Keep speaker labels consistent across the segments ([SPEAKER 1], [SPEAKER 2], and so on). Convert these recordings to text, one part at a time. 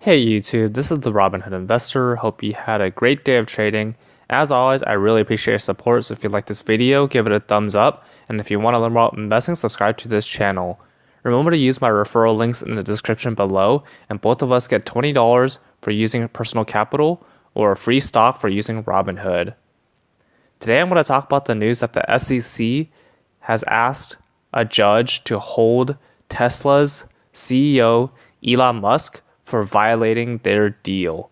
[SPEAKER 1] Hey YouTube, this is the Robinhood Investor. Hope you had a great day of trading. As always, I really appreciate your support, so if you like this video, give it a thumbs up. And if you want to learn about investing, subscribe to this channel. Remember to use my referral links in the description below, and both of us get $20 for using personal capital or a free stock for using Robinhood. Today I'm going to talk about the news that the SEC has asked a judge to hold Tesla's CEO Elon Musk for violating their deal.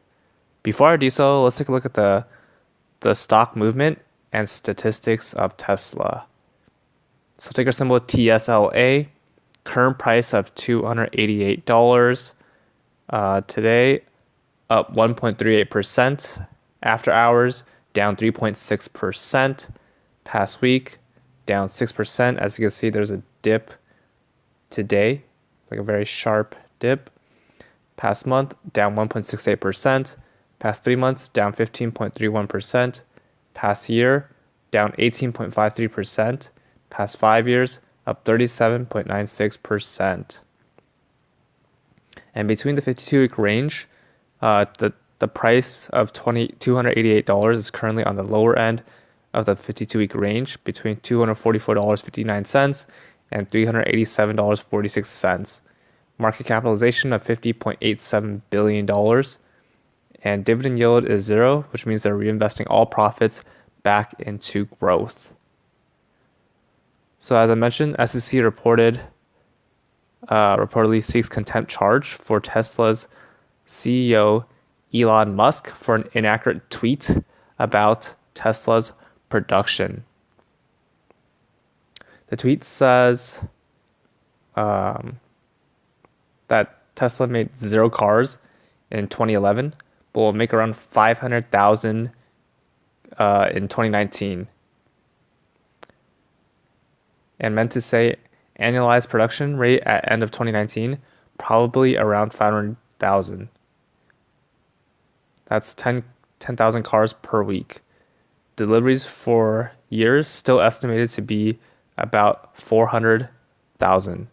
[SPEAKER 1] Before I do so, let's take a look at the stock movement and statistics of Tesla. So ticker symbol TSLA, current price of $288 today, up 1.38%. After hours, down 3.6%. Past week, down 6%. As you can see, there's a dip today, like a very sharp dip. Past month, down 1.68%. Past 3 months, down 15.31%. Past year, down 18.53%. Past 5 years, up 37.96%. And between the 52-week range, the price of $288 is currently on the lower end of the 52-week range, between $244.59 and $387.46. Market capitalization of $50.87 billion, and dividend yield is 0, which means they're reinvesting all profits back into growth. So as I mentioned, SEC reportedly seeks contempt charge for Tesla's CEO Elon Musk for an inaccurate tweet about Tesla's production. The tweet says that Tesla made 0 cars in 2011, but will make around 500,000 in 2019. And meant to say annualized production rate at end of 2019, probably around 500,000. That's 10,000 cars per week. Deliveries for years still estimated to be about 400,000.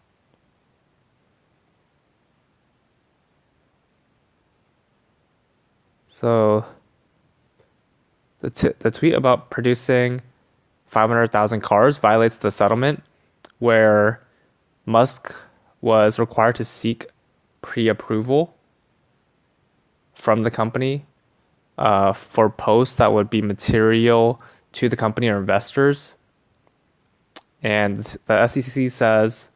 [SPEAKER 1] So the tweet about producing 500,000 cars violates the settlement where Musk was required to seek pre-approval from the company for posts that would be material to the company or investors. And the SEC says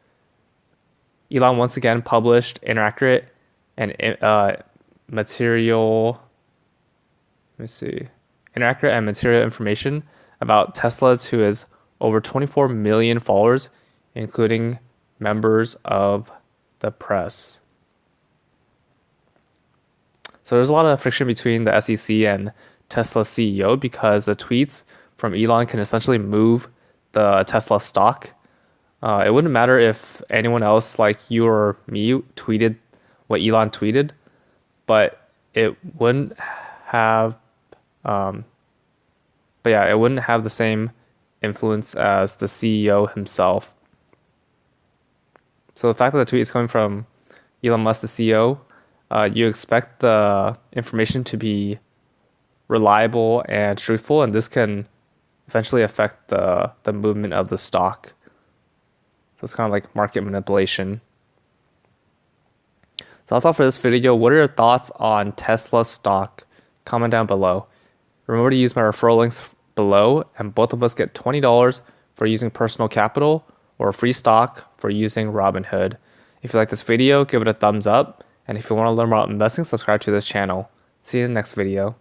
[SPEAKER 1] Elon once again published inaccurate and material information about Tesla to his over 24 million followers, including members of the press. So there's a lot of friction between the SEC and Tesla CEO because the tweets from Elon can essentially move the Tesla stock. It wouldn't matter if anyone else like you or me tweeted what Elon tweeted, but it wouldn't have it wouldn't have the same influence as the CEO himself. So the fact that the tweet is coming from Elon Musk, the CEO, you expect the information to be reliable and truthful, and this can eventually affect the movement of the stock. So it's kind of like market manipulation. So that's all for this video. What are your thoughts on Tesla stock? Comment down below. Remember to use my referral links below, and both of us get $20 for using personal capital or a free stock for using Robinhood. If you like this video, give it a thumbs up. And if you want to learn more about investing, subscribe to this channel. See you in the next video.